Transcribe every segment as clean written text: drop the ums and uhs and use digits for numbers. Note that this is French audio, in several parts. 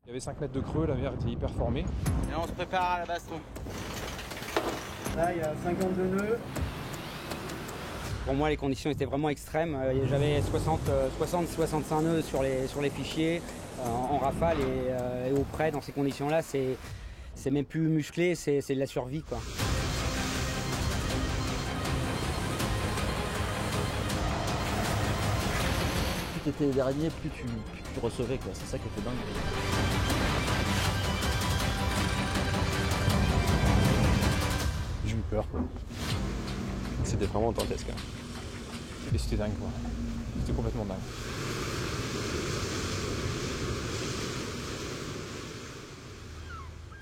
Il y avait 5 mètres de creux, la mer était hyper formée. Et là, on se prépare à la baston. Là, il y a 52 nœuds. Pour moi, les conditions étaient vraiment extrêmes. J'avais 60-65 nœuds sur les fichiers en rafale et au près. Dans ces conditions-là, c'est même plus musclé, c'est de la survie, quoi. Plus tu étais dernier, plus tu recevais, quoi. C'est ça qui était dingue. J'ai eu peur, quoi. C'était vraiment dantesque. Et c'était dingue, quoi. C'était complètement dingue.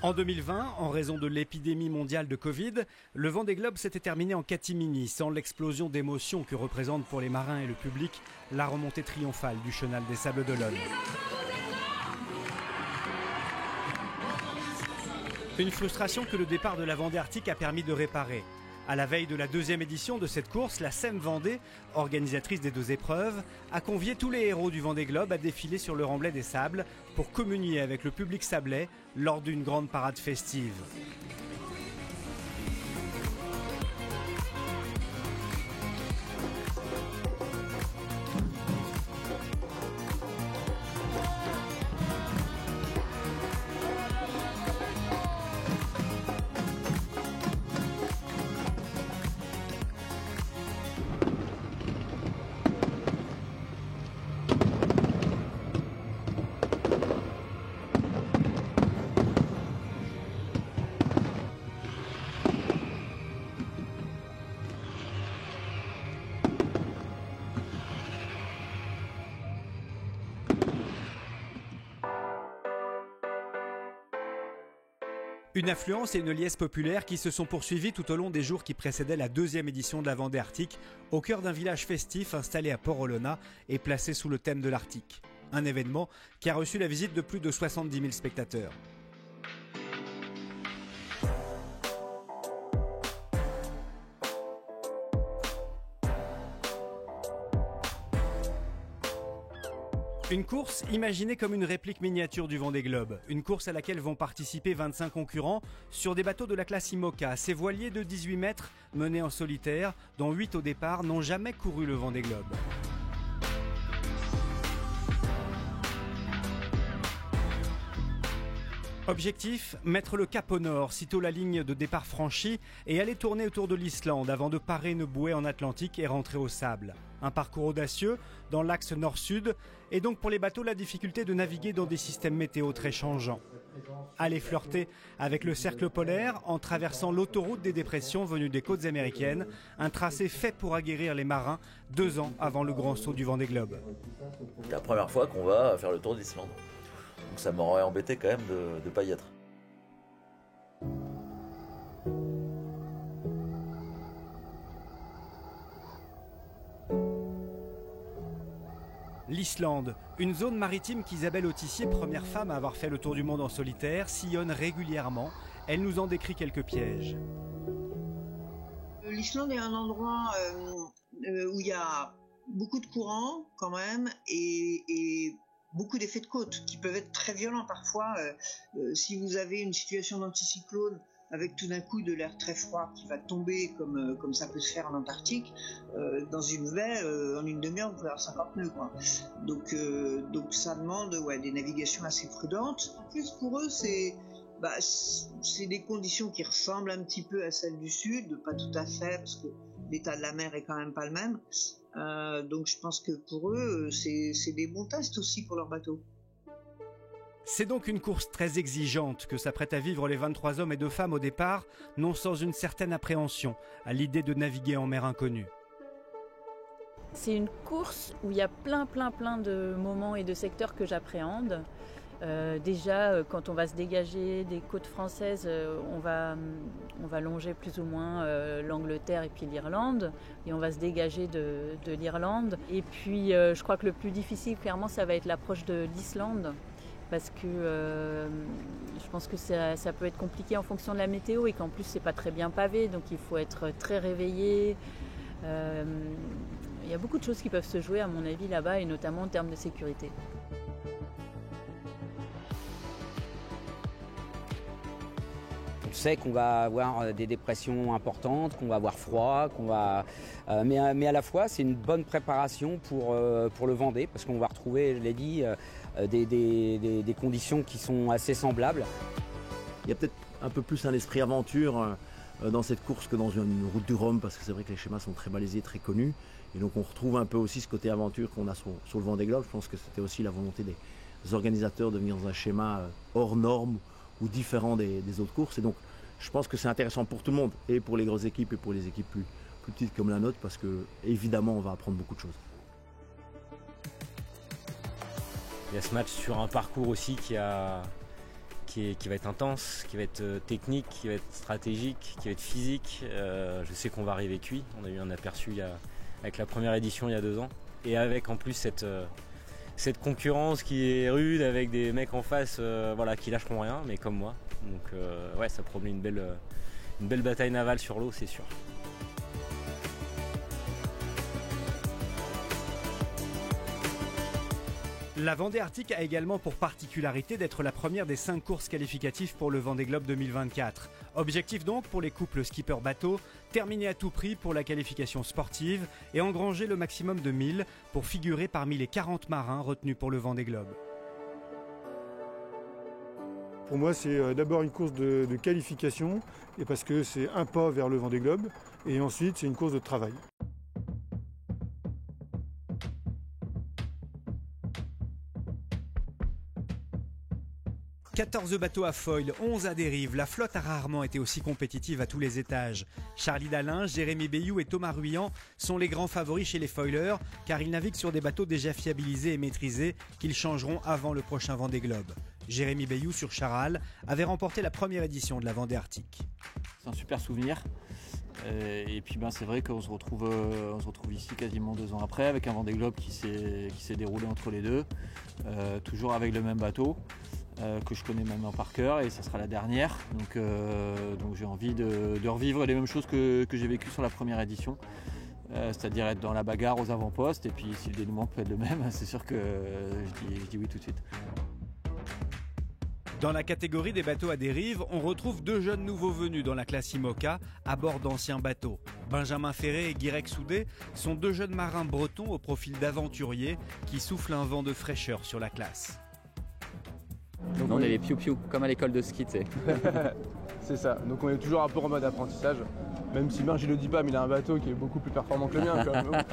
En 2020, en raison de l'épidémie mondiale de Covid, le Vendée Globe s'était terminé en catimini, sans l'explosion d'émotions que représente pour les marins et le public la remontée triomphale du chenal des Sables d'Olonne. Une frustration que le départ de la Vendée Arctique a permis de réparer. À la veille de la deuxième édition de cette course, la SEM Vendée, organisatrice des deux épreuves, a convié tous les héros du Vendée Globe à défiler sur le remblai des sables pour communier avec le public sablais lors d'une grande parade festive. Une affluence et une liesse populaire qui se sont poursuivies tout au long des jours qui précédaient la deuxième édition de la Vendée Arctique, au cœur d'un village festif installé à Port-Olona et placé sous le thème de l'Arctique. Un événement qui a reçu la visite de plus de 70 000 spectateurs. Une course imaginée comme une réplique miniature du Vendée Globe. Une course à laquelle vont participer 25 concurrents sur des bateaux de la classe IMOCA. Ces voiliers de 18 mètres menés en solitaire, dont 8 au départ, n'ont jamais couru le Vendée Globe. Objectif, mettre le cap au nord, sitôt la ligne de départ franchie, et aller tourner autour de l'Islande avant de parer une bouée en Atlantique et rentrer au sable. Un parcours audacieux, dans l'axe nord-sud, et donc pour les bateaux la difficulté de naviguer dans des systèmes météo très changeants. Aller flirter avec le cercle polaire en traversant l'autoroute des dépressions venue des côtes américaines, un tracé fait pour aguerrir les marins 2 ans avant le grand saut du Vendée Globe. C'est la première fois qu'on va faire le tour d'Islande. Donc ça m'aurait embêté quand même de ne pas y être. L'Islande, une zone maritime qu'Isabelle Autissier, première femme à avoir fait le tour du monde en solitaire, sillonne régulièrement. Elle nous en décrit quelques pièges. L'Islande est un endroit où il y a beaucoup de courants quand même et beaucoup d'effets de côte qui peuvent être très violents parfois. Si vous avez une situation d'anticyclone avec tout d'un coup de l'air très froid qui va tomber comme ça peut se faire en Antarctique, dans une baie, en une demi-heure, vous pouvez avoir 50 nœuds, quoi. Donc ça demande des navigations assez prudentes. En plus, pour eux, c'est des conditions qui ressemblent un petit peu à celles du Sud, pas tout à fait, parce que l'état de la mer est quand même pas le même. Donc je pense que pour eux, c'est des bons tests aussi pour leurs bateaux. C'est donc une course très exigeante que s'apprêtent à vivre les 23 hommes et 2 femmes au départ, non sans une certaine appréhension à l'idée de naviguer en mer inconnue. C'est une course où il y a plein de moments et de secteurs que j'appréhende. Déjà, quand on va se dégager des côtes françaises, on va longer plus ou moins l'Angleterre et puis l'Irlande, et on va se dégager de l'Irlande. Et puis, je crois que le plus difficile, clairement, ça va être l'approche de l'Islande, parce que je pense que ça peut être compliqué en fonction de la météo, et qu'en plus, c'est pas très bien pavé, donc il faut être très réveillé. Il y a beaucoup de choses qui peuvent se jouer, à mon avis, là-bas, et notamment en termes de sécurité. On sait qu'on va avoir des dépressions importantes, qu'on va avoir froid, mais à la fois c'est une bonne préparation pour le Vendée, parce qu'on va retrouver, je l'ai dit, des conditions qui sont assez semblables. Il y a peut-être un peu plus un esprit aventure dans cette course que dans une route du Rhum, parce que c'est vrai que les schémas sont très balisés, très connus. Et donc on retrouve un peu aussi ce côté aventure qu'on a sur le Vendée Globe. Je pense que c'était aussi la volonté des organisateurs de venir dans un schéma hors norme ou différent des autres courses. Et donc je pense que c'est intéressant pour tout le monde, et pour les grosses équipes et pour les équipes plus petites comme la nôtre, parce que évidemment on va apprendre beaucoup de choses. Il y a ce match sur un parcours aussi qui va être intense, qui va être technique, qui va être stratégique, qui va être physique. Je sais qu'on va arriver cuit. On a eu un aperçu avec la première édition il y a 2 ans. Et avec en plus cette concurrence qui est rude, avec des mecs en face qui lâcheront rien, mais comme moi. Donc ouais, ça promet une belle bataille navale sur l'eau, c'est sûr. La Vendée Arctique a également pour particularité d'être la première des 5 courses qualificatives pour le Vendée Globe 2024. Objectif donc pour les couples skipper-bateau, terminer à tout prix pour la qualification sportive et engranger le maximum de 1000 pour figurer parmi les 40 marins retenus pour le Vendée Globe. Pour moi, c'est d'abord une course de qualification, et parce que c'est un pas vers le Vendée Globe, et ensuite c'est une course de travail. « 14 bateaux à foil, 11 à dérive. La flotte a rarement été aussi compétitive à tous les étages. Charlie Dalin, Jérémy Bayou et Thomas Ruyant sont les grands favoris chez les foilers, car ils naviguent sur des bateaux déjà fiabilisés et maîtrisés qu'ils changeront avant le prochain Vendée Globe. Jérémy Bayou sur Charal avait remporté la première édition de la Vendée Arctique. C'est un super souvenir. Et puis c'est vrai qu'on se retrouve ici quasiment 2 ans après, avec un Vendée Globe qui s'est déroulé entre les deux, toujours avec le même bateau. Que je connais maintenant par cœur, et ça sera la dernière, donc j'ai envie de revivre les mêmes choses que j'ai vécues sur la première édition, c'est-à-dire être dans la bagarre aux avant-postes, et puis si le dénouement peut être le même, c'est sûr que je dis oui tout de suite. Dans la catégorie des bateaux à dérive, on retrouve 2 jeunes nouveaux venus dans la classe IMOCA à bord d'anciens bateaux. Benjamin Ferré et Guirec Soudé sont 2 jeunes marins bretons au profil d'aventuriers qui soufflent un vent de fraîcheur sur la classe. Donc on est les piou-piou, comme à l'école de ski, tu sais. C'est ça, donc on est toujours un peu en mode apprentissage, même si Benji le dit pas, mais il a un bateau qui est beaucoup plus performant que le mien quand même.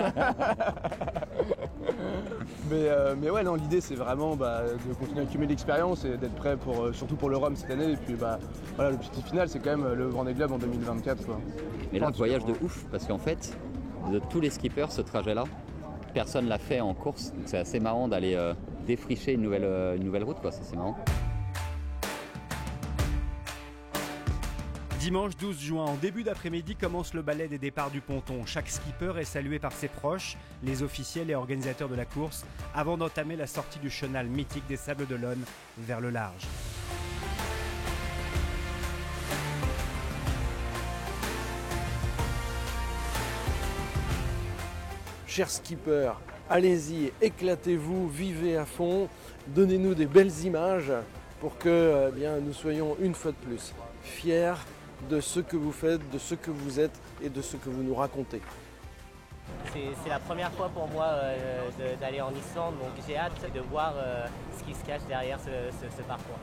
mais ouais, non, l'idée c'est vraiment de continuer à accumuler l'expérience et d'être prêt surtout pour le Rhum cette année. Et puis voilà, l'objectif final c'est quand même le Vendée Globe en 2024. Quoi. Mais là, voyage de ouf, parce qu'en fait, de tous les skippers, ce trajet-là, personne l'a fait en course, donc c'est assez marrant d'aller défricher une nouvelle route, quoi. C'est marrant. Dimanche 12 juin, en début d'après-midi, commence le ballet des départs du ponton. Chaque skipper est salué par ses proches, les officiels et organisateurs de la course, avant d'entamer la sortie du chenal mythique des Sables d'Olonne vers le large. Chers skippers, allez-y, éclatez-vous, vivez à fond, donnez-nous des belles images pour que nous soyons une fois de plus fiers de ce que vous faites, de ce que vous êtes et de ce que vous nous racontez. C'est la première fois pour moi d'aller en Islande, donc j'ai hâte de voir ce qui se cache derrière ce parcours.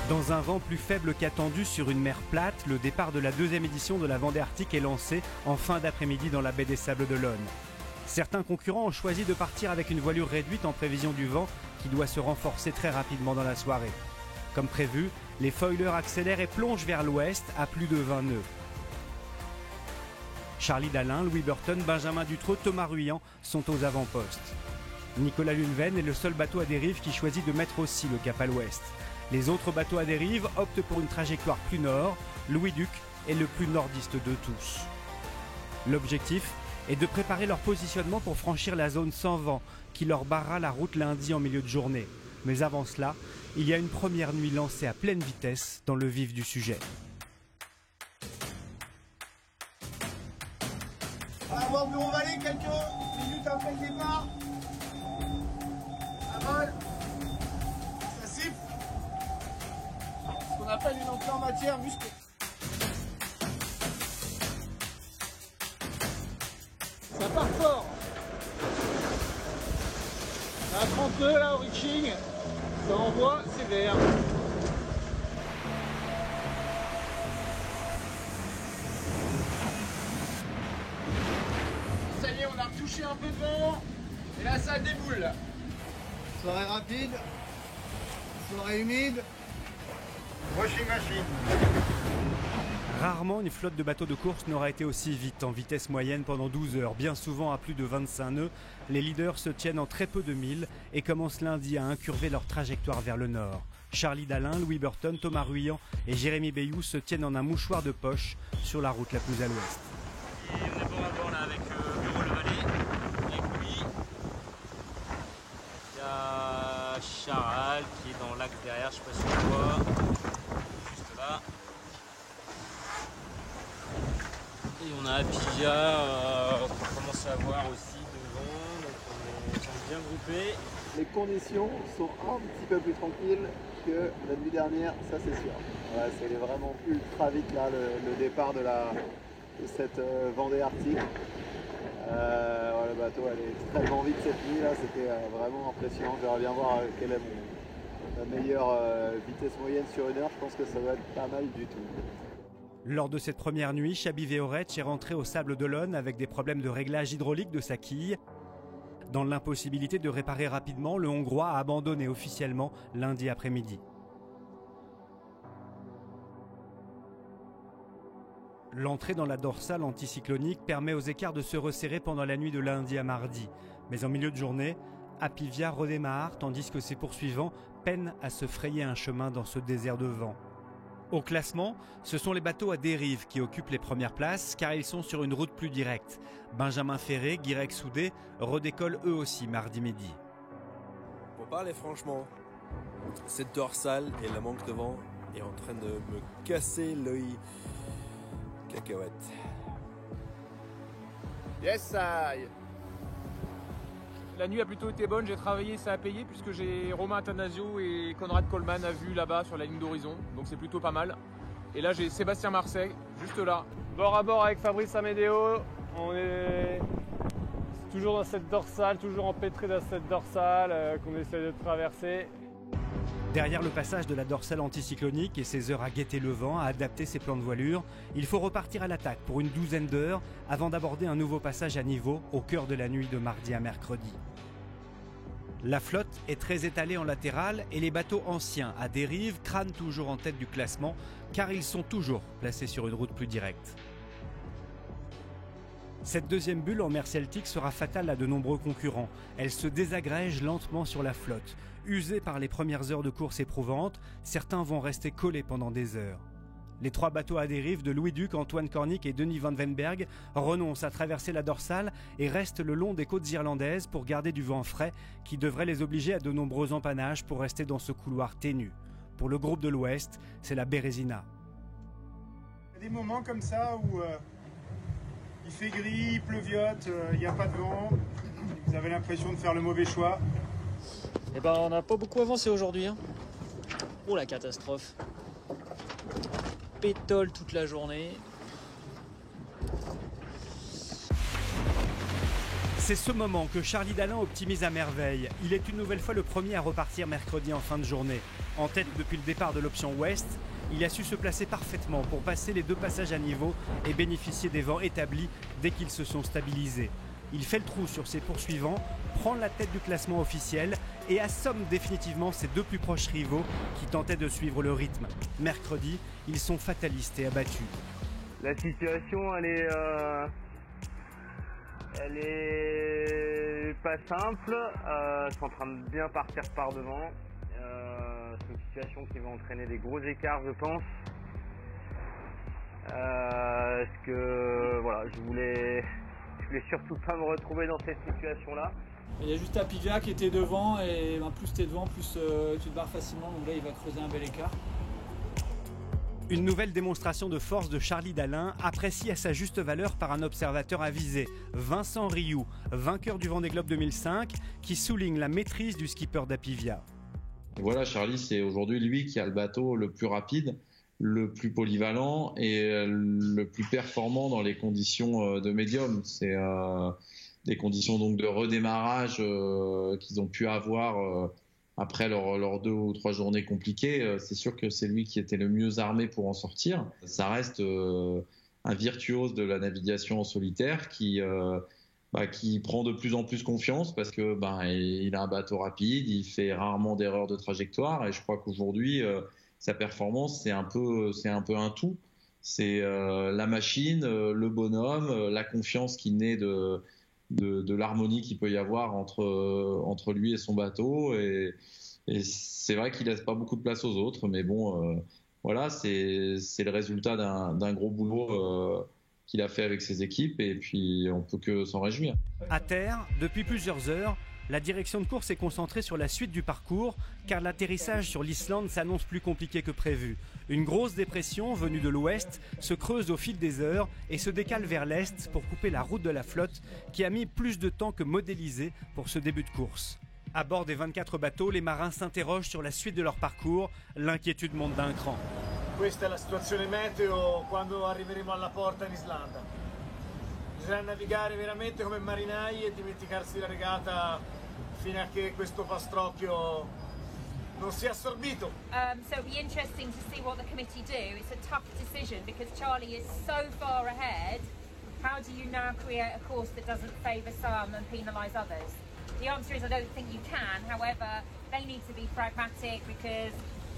Dans un vent plus faible qu'attendu sur une mer plate, le départ de la 2e édition de la Vendée Arctique est lancé en fin d'après-midi dans la baie des Sables d'Olonne. Certains concurrents ont choisi de partir avec une voilure réduite en prévision du vent qui doit se renforcer très rapidement dans la soirée. Comme prévu, les foilers accélèrent et plongent vers l'ouest à plus de 20 nœuds. Charlie Dalin, Louis Burton, Benjamin Dutreux, Thomas Ruyant sont aux avant-postes. Nicolas Luneven est le seul bateau à dérive qui choisit de mettre aussi le cap à l'ouest. Les autres bateaux à dérive optent pour une trajectoire plus nord. Louis Duc est le plus nordiste de tous. L'objectif est de préparer leur positionnement pour franchir la zone sans vent qui leur barrera la route lundi en milieu de journée. Mais avant cela, il y a une première nuit lancée à pleine vitesse dans le vif du sujet. Avant de Bureau Vallée, quelques minutes après le départ. À vol. Ça siffle. Ce qu'on appelle une entrée en matière musclée. Ça part fort. À 32 là au reaching, ça envoie sévère. Ça y est, on a retouché un peu de vent et là ça déboule. Soirée rapide, soirée humide, washing machine. Rarement une flotte de bateaux de course n'aura été aussi vite en vitesse moyenne pendant 12 heures. Bien souvent à plus de 25 nœuds, les leaders se tiennent en très peu de milles et commencent lundi à incurver leur trajectoire vers le nord. Charlie Dalin, Louis Burton, Thomas Ruyant et Jérémy Bayou se tiennent en un mouchoir de poche sur la route la plus à l'ouest. Et on est bord à bord là avec Bureau-le-Vallée, avec lui. Il y a Charal qui est dans l'axe derrière, je sais pas si on voit, juste là. Et on a Apivia qu'on commence à voir aussi devant, donc on est bien groupés. Les conditions sont un petit peu plus tranquilles que la nuit dernière, ça c'est sûr. Ouais, c'est vraiment ultra vite là le départ de cette Vendée Arctique. Ouais, le bateau allait extrêmement vite cette nuit là, c'était vraiment impressionnant. J'aimerais bien voir quelle est la meilleure vitesse moyenne sur une heure, je pense que ça va être pas mal du tout. Lors de cette première nuit, Chabi Veoretch est rentré au Sable d'Olonne avec des problèmes de réglage hydraulique de sa quille. Dans l'impossibilité de réparer rapidement, le Hongrois a abandonné officiellement lundi après-midi. L'entrée dans la dorsale anticyclonique permet aux écarts de se resserrer pendant la nuit de lundi à mardi. Mais en milieu de journée, Apivia redémarre tandis que ses poursuivants peinent à se frayer un chemin dans ce désert de vent. Au classement, ce sont les bateaux à dérive qui occupent les premières places car ils sont sur une route plus directe. Benjamin Ferré, Guirec Soudé redécollent eux aussi mardi midi. Pour parler franchement, cette dorsale et le manque de vent est en train de me casser l'œil cacahuète. Yes, I. La nuit a plutôt été bonne, j'ai travaillé, ça a payé puisque j'ai Romain Attanasio et Conrad Coleman à vue là-bas sur la ligne d'horizon, donc c'est plutôt pas mal. Et là j'ai Sébastien Marseille, juste là. Bord à bord avec Fabrice Amédéo, on est toujours dans cette dorsale, toujours empêtré dans cette dorsale qu'on essaie de traverser. Derrière le passage de la dorsale anticyclonique et ses heures à guetter le vent, à adapter ses plans de voilure, il faut repartir à l'attaque pour une douzaine d'heures avant d'aborder un nouveau passage à niveau au cœur de la nuit de mardi à mercredi. La flotte est très étalée en latéral et les bateaux anciens à dérive crânent toujours en tête du classement car ils sont toujours placés sur une route plus directe. Cette deuxième bulle en mer Celtique sera fatale à de nombreux concurrents. Elle se désagrège lentement sur la flotte. Usés par les premières heures de course éprouvantes, certains vont rester collés pendant des heures. Les trois bateaux à dérive de Louis Duc, Antoine Cornic et Denis Van Venberg renoncent à traverser la dorsale et restent le long des côtes irlandaises pour garder du vent frais qui devrait les obliger à de nombreux empannages pour rester dans ce couloir ténu. Pour le groupe de l'Ouest, c'est la Bérésina. Il y a des moments comme ça où il fait gris, il pleuviote, il n'y a pas de vent. Vous avez l'impression de faire le mauvais choix. Eh ben, on n'a pas beaucoup avancé aujourd'hui. Hein. Oh la catastrophe. Pétole toute la journée. C'est ce moment que Charlie Dalin optimise à merveille. Il est une nouvelle fois le premier à repartir mercredi en fin de journée. En tête depuis le départ de l'option Ouest, il a su se placer parfaitement pour passer les deux passages à niveau et bénéficier des vents établis dès qu'ils se sont stabilisés. Il fait le trou sur ses poursuivants, prend la tête du classement officiel et assomme définitivement ses deux plus proches rivaux qui tentaient de suivre le rythme. Mercredi, ils sont fatalistes et abattus. La situation, elle est pas simple. Ils sont en train de bien partir par devant. C'est une situation qui va entraîner des gros écarts, je pense. Parce que voilà, je voulais surtout pas me retrouver dans cette situation-là. Il y a juste Apivia qui était devant et plus tu es devant, plus tu te barres facilement. Donc là, il va creuser un bel écart. Une nouvelle démonstration de force de Charlie Dalin, appréciée à sa juste valeur par un observateur avisé, Vincent Rioux, vainqueur du Vendée Globe 2005, qui souligne la maîtrise du skipper d'Apivia. Voilà, Charlie, c'est aujourd'hui lui qui a le bateau le plus rapide, le plus polyvalent et le plus performant dans les conditions de médium. C'est des conditions donc de redémarrage qu'ils ont pu avoir après leurs 2 ou 3 journées compliquées. C'est sûr que c'est lui qui était le mieux armé pour en sortir. Ça reste un virtuose de la navigation en solitaire qui prend de plus en plus confiance parce que il a un bateau rapide, il fait rarement d'erreurs de trajectoire et je crois qu'aujourd'hui sa performance c'est un peu un tout. C'est la machine, le bonhomme, la confiance qui naît de l'harmonie qu'il peut y avoir entre lui et son bateau et c'est vrai qu'il laisse pas beaucoup de place aux autres mais bon voilà c'est le résultat d'un gros boulot qu'il a fait avec ses équipes et puis on peut que s'en réjouir. À terre, depuis plusieurs heures, la direction de course est concentrée sur la suite du parcours car l'atterrissage sur l'Islande s'annonce plus compliqué que prévu. Une grosse dépression venue de l'ouest se creuse au fil des heures et se décale vers l'est pour couper la route de la flotte qui a mis plus de temps que modélisé pour ce début de course. À bord des 24 bateaux, les marins s'interrogent sur la suite de leur parcours. L'inquiétude monte d'un cran. Questa è la situazione meteo quando arriveremo alla porta in Islanda. Bisogna navigare veramente come marinai e dimenticarsi la regata fino a che questo pastrocchio non sia assorbito. So it'll be interesting to see what the committee do. It's a tough decision because Charlie is so far ahead. How do you now create a course that doesn't favour some and penalise others? The answer is I don't think you can. However, they need to be pragmatic because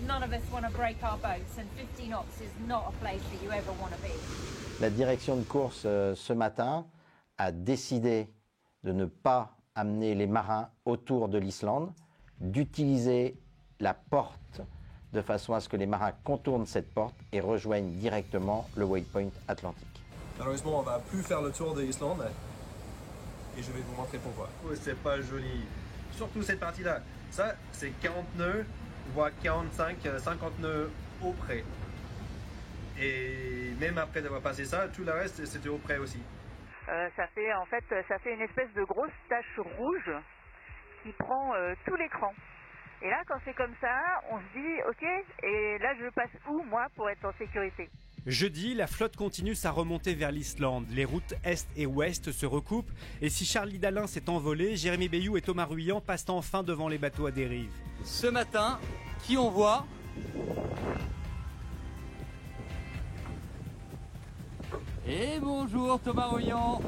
none of us want to break our boats and 50 knots is not a place that you ever want to be. La direction de course ce matin a décidé de ne pas amener les marins autour de l'Islande, d'utiliser la porte de façon à ce que les marins contournent cette porte et rejoignent directement le waypoint atlantique. Malheureusement, on ne va plus faire le tour de l'Islande et je vais vous montrer pourquoi. C'est pas joli, surtout cette partie-là. Ça, c'est 40 nœuds, voire 45, 50 nœuds au près. Et même après d'avoir passé ça, tout le reste, c'était au près aussi. Ça fait une espèce de grosse tache rouge qui prend tout l'écran. Et là, quand c'est comme ça, on se dit, ok, et là je passe où, moi, pour être en sécurité? Jeudi, la flotte continue sa remontée vers l'Islande. Les routes est et ouest se recoupent. Et si Charlie Dalin s'est envolé, Jérémy Bayou et Thomas Ruyant passent enfin devant les bateaux à dérive. Ce matin, qui on voit? Et bonjour Thomas Ruyant.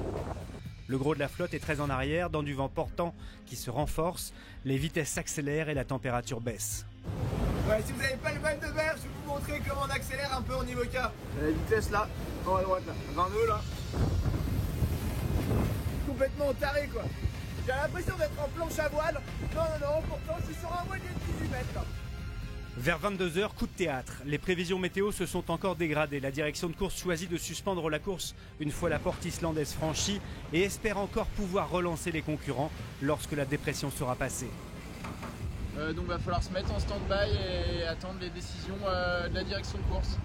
Le gros de la flotte est très en arrière, dans du vent portant qui se renforce. Les vitesses s'accélèrent et la température baisse. Ouais, si vous n'avez pas le mal de mer, je vais vous montrer comment on accélère un peu en IMOCA. La vitesse là, en à droite là, 20 nœuds là. Complètement taré quoi. J'ai l'impression d'être en planche à voile. Non, pourtant je suis sur un voilier de 18 mètres là. Vers 22h, coup de théâtre. Les prévisions météo se sont encore dégradées. La direction de course choisit de suspendre la course une fois la porte islandaise franchie et espère encore pouvoir relancer les concurrents lorsque la dépression sera passée. Donc il va falloir se mettre en stand-by et attendre les décisions de la direction de course.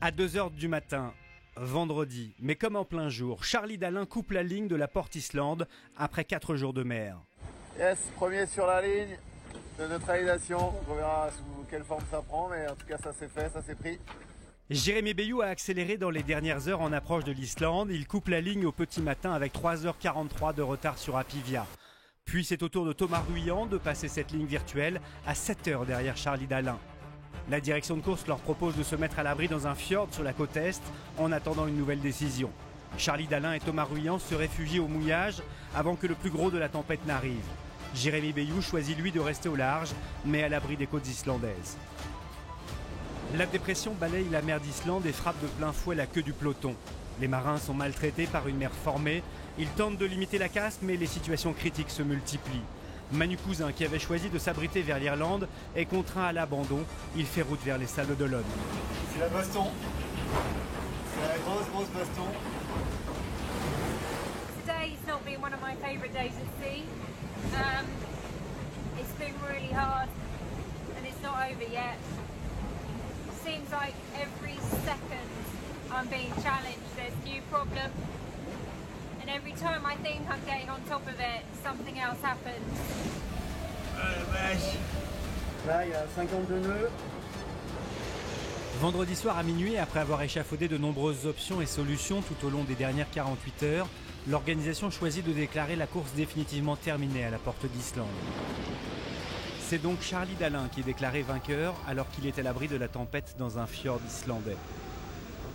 À 2h du matin, vendredi, mais comme en plein jour, Charlie Dalin coupe la ligne de la porte Islande après 4 jours de mer. Yes, premier sur la ligne de neutralisation. On verra sous quelle forme ça prend, mais en tout cas ça s'est fait, ça s'est pris. Jérémy Bayou a accéléré dans les dernières heures en approche de l'Islande. Il coupe la ligne au petit matin avec 3h43 de retard sur Apivia. Puis c'est au tour de Thomas Ruyant de passer cette ligne virtuelle à 7h derrière Charlie Dalin. La direction de course leur propose de se mettre à l'abri dans un fjord sur la côte est en attendant une nouvelle décision. Charlie Dalin et Thomas Ruyant se réfugient au mouillage avant que le plus gros de la tempête n'arrive. Jérémy Bayou choisit lui de rester au large, mais à l'abri des côtes islandaises. La dépression balaye la mer d'Islande et frappe de plein fouet la queue du peloton. Les marins sont maltraités par une mer formée. Ils tentent de limiter la casse, mais les situations critiques se multiplient. Manu Cousin, qui avait choisi de s'abriter vers l'Irlande, est contraint à l'abandon. Il fait route vers les Salles d'Olonne. C'est la baston. C'est la grosse baston. Today's not been one of my favourite days at sea. It's been really hard and it's not over yet. Seems like every second I'm being challenged, there's new problem. And every time I think I'm getting on top of it, something else happens. Là, il y a 52 nœuds. Vendredi soir à minuit, après avoir échafaudé de nombreuses options et solutions tout au long des dernières 48 heures, l'organisation choisit de déclarer la course définitivement terminée à la porte d'Islande. C'est donc Charlie Dalin qui est déclaré vainqueur alors qu'il est à l'abri de la tempête dans un fjord islandais.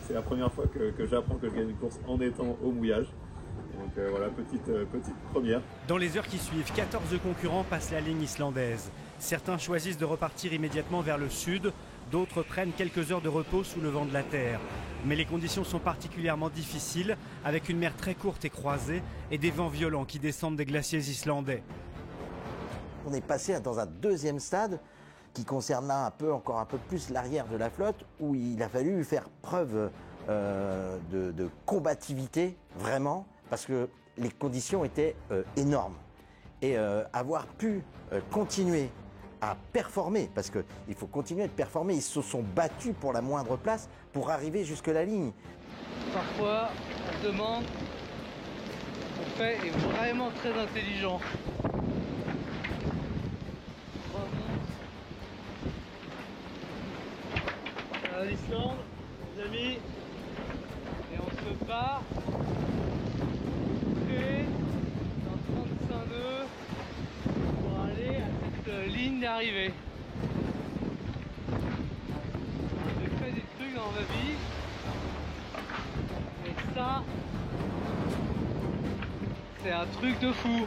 C'est la première fois que j'apprends que je gagne une course en étant au mouillage. Donc voilà, petite première. Dans les heures qui suivent, 14 concurrents passent la ligne islandaise. Certains choisissent de repartir immédiatement vers le sud, d'autres prennent quelques heures de repos sous le vent de la terre. Mais les conditions sont particulièrement difficiles, avec une mer très courte et croisée et des vents violents qui descendent des glaciers islandais. On est passé dans un deuxième stade qui concerne là encore un peu plus l'arrière de la flotte, où il a fallu faire preuve de combativité, vraiment, parce que les conditions étaient énormes. Et avoir pu continuer à performer, parce qu'il faut continuer de performer, ils se sont battus pour la moindre place pour arriver jusque la ligne. Parfois, on se demande, on fait est vraiment très intelligent. À l'Islande, les amis, et on se part dans 35 nœuds pour aller à cette ligne d'arrivée. J'ai fait des trucs dans ma vie, et ça, c'est un truc de fou.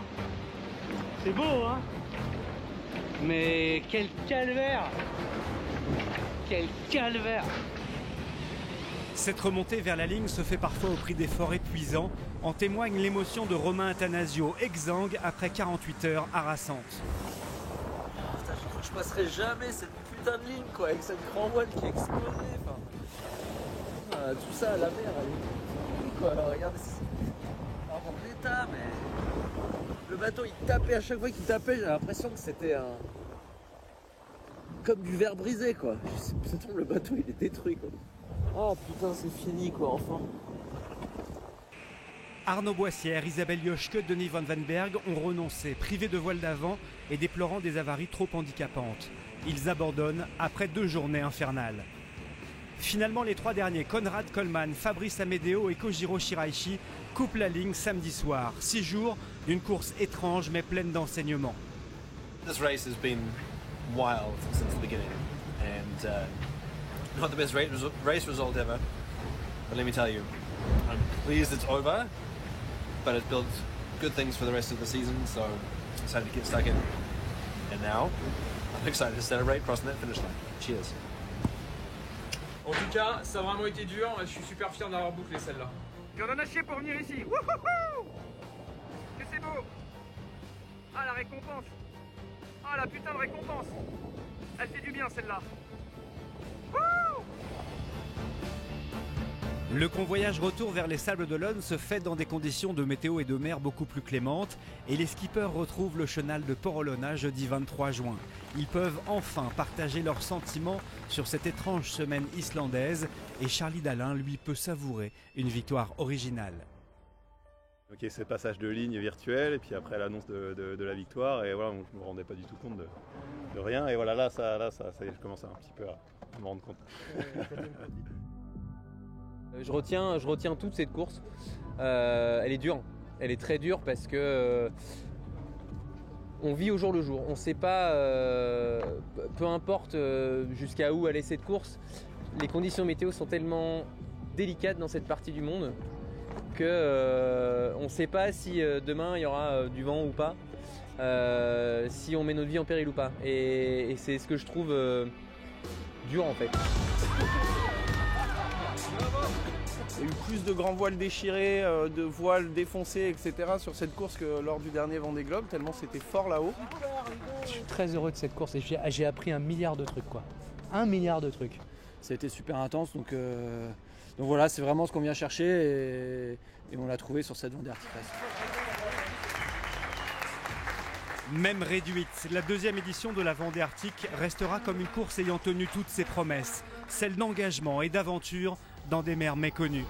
C'est beau, hein? Mais quel calvaire! Quel calvaire! Cette remontée vers la ligne se fait parfois au prix d'efforts épuisants. En témoigne l'émotion de Romain Attanasio, exsangue après 48 heures harassantes. Putain, je crois que je passerai jamais cette putain de ligne, quoi, avec cette grand voile qui est explosée. Tout ça, la mer, elle est quoi. Alors, regardez, c'est un bon état, mais le bateau il tapait à chaque fois qu'il tapait, j'ai l'impression que c'était comme du verre brisé, quoi. Ça tombe, le bateau il est détruit, quoi. Ah putain, c'est fini, quoi, enfin. Arnaud Boissière, Isabelle Joschke, Denis Van Vanberg ont renoncé, privés de voile d'avant et déplorant des avaries trop handicapantes. Ils abandonnent après 2 journées infernales. Finalement, les 3 derniers, Konrad Coleman, Fabrice Amedeo et Kojiro Shiraishi, coupent la ligne samedi soir. 6 jours d'une course étrange mais pleine d'enseignements. This race has been wild since the beginning, and not the best race result ever, but let me tell you, I'm pleased it's over, but it built good things for the rest of the season, so I decided to get stuck in. And now, I'm excited to celebrate crossing that finish line. Cheers. En tout cas, ça a vraiment été dur, je suis super fier d'avoir bouclé celle-là. Et on en a chié pour venir ici. Wouhouhou! Que c'est beau! Ah, la récompense! Ah, la putain de récompense! Elle fait du bien celle-là. Le convoyage retour vers les Sables d'Olonne se fait dans des conditions de météo et de mer beaucoup plus clémentes et les skippers retrouvent le chenal de Port-Olona jeudi 23 juin. Ils peuvent enfin partager leurs sentiments sur cette étrange semaine islandaise et Charlie Dalin, lui, peut savourer une victoire originale. Ok, ce passage de ligne virtuelle et puis après l'annonce de la victoire et voilà, je ne me rendais pas du tout compte de rien et voilà, là, ça y est, je commence un petit peu à me rendre compte. Je retiens toute cette course. Elle est dure. Elle est très dure parce que on vit au jour le jour. On ne sait pas, peu importe jusqu'à où aller cette course, les conditions météo sont tellement délicates dans cette partie du monde que on ne sait pas si demain il y aura du vent ou pas, si on met notre vie en péril ou pas. Et c'est ce que je trouve dur en fait. Il y a eu plus de grands voiles déchirés, de voiles défoncés, etc. sur cette course que lors du dernier Vendée Globe, tellement c'était fort là-haut. Je suis très heureux de cette course et j'ai appris 1 milliard de trucs, quoi. 1 milliard de trucs. ça a été super intense. Donc voilà, c'est vraiment ce qu'on vient chercher et on l'a trouvé sur cette Vendée Arctic Race. Même réduite, la deuxième édition de la Vendée Arctique restera comme une course ayant tenu toutes ses promesses, celle d'engagement et d'aventure dans des mers méconnues.